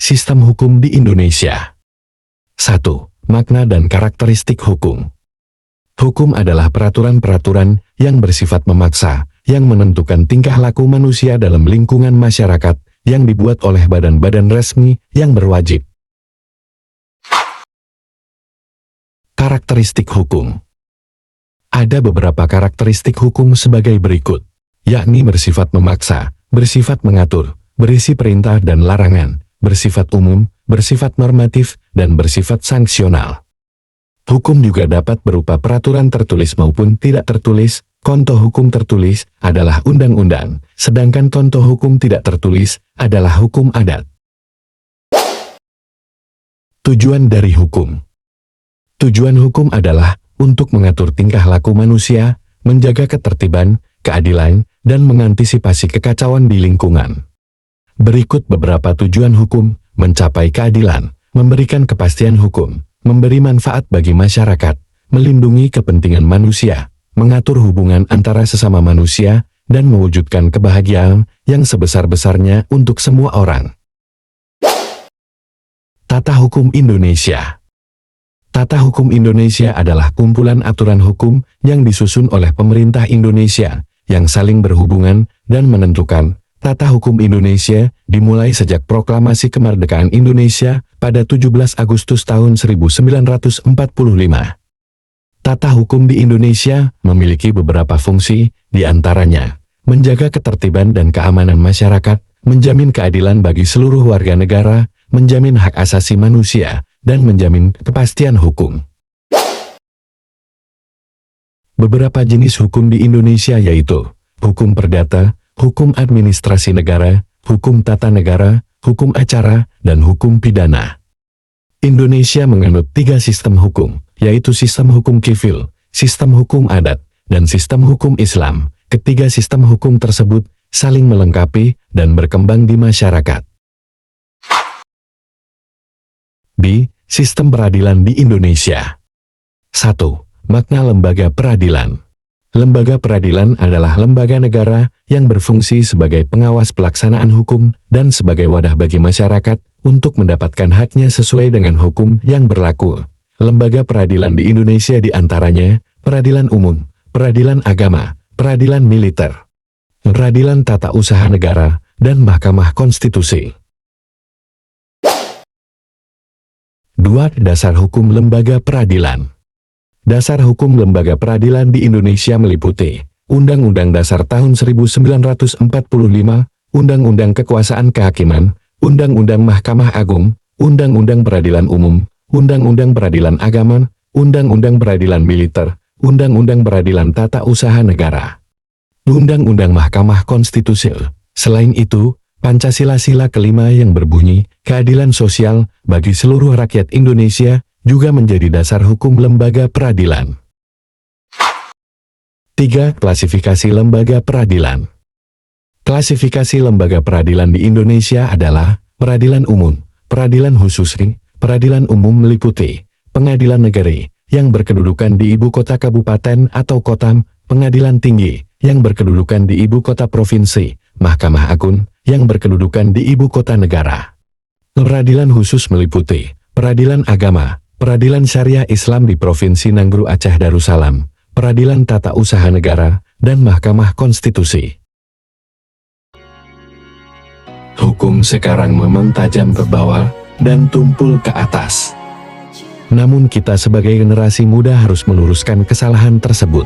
Sistem hukum di Indonesia. 1. Makna dan karakteristik hukum. Hukum adalah peraturan-peraturan yang bersifat memaksa, yang menentukan tingkah laku manusia dalam lingkungan masyarakat, yang dibuat oleh badan-badan resmi yang berwajib. Karakteristik hukum. Ada beberapa karakteristik hukum sebagai berikut, yakni bersifat memaksa, bersifat mengatur, berisi perintah dan larangan, bersifat umum, bersifat normatif, dan bersifat sanksional. Hukum juga dapat berupa peraturan tertulis maupun tidak tertulis. Contoh hukum tertulis adalah undang-undang, sedangkan contoh hukum tidak tertulis adalah hukum adat. Tujuan dari hukum. Tujuan hukum adalah untuk mengatur tingkah laku manusia, menjaga ketertiban, keadilan, dan mengantisipasi kekacauan di lingkungan. Berikut beberapa tujuan hukum: mencapai keadilan, memberikan kepastian hukum, memberi manfaat bagi masyarakat, melindungi kepentingan manusia, mengatur hubungan antara sesama manusia, dan mewujudkan kebahagiaan yang sebesar-besarnya untuk semua orang. Tata Hukum Indonesia. Tata Hukum Indonesia adalah kumpulan aturan hukum yang disusun oleh pemerintah Indonesia, yang saling berhubungan dan menentukan. Tata Hukum Indonesia dimulai sejak Proklamasi Kemerdekaan Indonesia pada 17 Agustus tahun 1945. Tata hukum di Indonesia memiliki beberapa fungsi, di antaranya menjaga ketertiban dan keamanan masyarakat, menjamin keadilan bagi seluruh warga negara, menjamin hak asasi manusia, dan menjamin kepastian hukum. Beberapa jenis hukum di Indonesia yaitu hukum perdata, hukum administrasi negara, hukum tata negara, hukum acara, dan hukum pidana. Indonesia menganut 3 sistem hukum, yaitu sistem hukum kifil, sistem hukum adat, dan sistem hukum Islam. Ketiga sistem hukum tersebut saling melengkapi dan berkembang di masyarakat. B. Sistem peradilan di Indonesia. 1. Makna lembaga peradilan. Lembaga peradilan adalah lembaga negara yang berfungsi sebagai pengawas pelaksanaan hukum dan sebagai wadah bagi masyarakat untuk mendapatkan haknya sesuai dengan hukum yang berlaku. Lembaga peradilan di Indonesia diantaranya peradilan umum, peradilan agama, peradilan militer, peradilan tata usaha negara, dan Mahkamah Konstitusi. 2. Dasar hukum lembaga peradilan. Dasar hukum lembaga peradilan di Indonesia meliputi Undang-Undang Dasar tahun 1945, Undang-Undang Kekuasaan Kehakiman, Undang-Undang Mahkamah Agung, Undang-Undang Peradilan Umum, Undang-Undang Peradilan Agama, Undang-Undang Peradilan Militer, Undang-Undang Peradilan Tata Usaha Negara, Undang-Undang Mahkamah Konstitusi. Selain itu, Pancasila kelima yang berbunyi, keadilan sosial bagi seluruh rakyat Indonesia, juga menjadi dasar hukum lembaga peradilan. 3. Klasifikasi lembaga peradilan. Klasifikasi lembaga peradilan di Indonesia adalah peradilan umum, peradilan khusus, peradilan umum meliputi pengadilan negeri yang berkedudukan di ibu kota kabupaten atau kota, pengadilan tinggi yang berkedudukan di ibu kota provinsi, Mahkamah Agung yang berkedudukan di ibu kota negara. Peradilan khusus meliputi peradilan agama, peradilan syariah Islam di Provinsi Nanggru Aceh Darussalam, peradilan tata usaha negara, dan Mahkamah Konstitusi. Hukum sekarang memang tajam ke bawah dan tumpul ke atas. Namun kita sebagai generasi muda harus meluruskan kesalahan tersebut.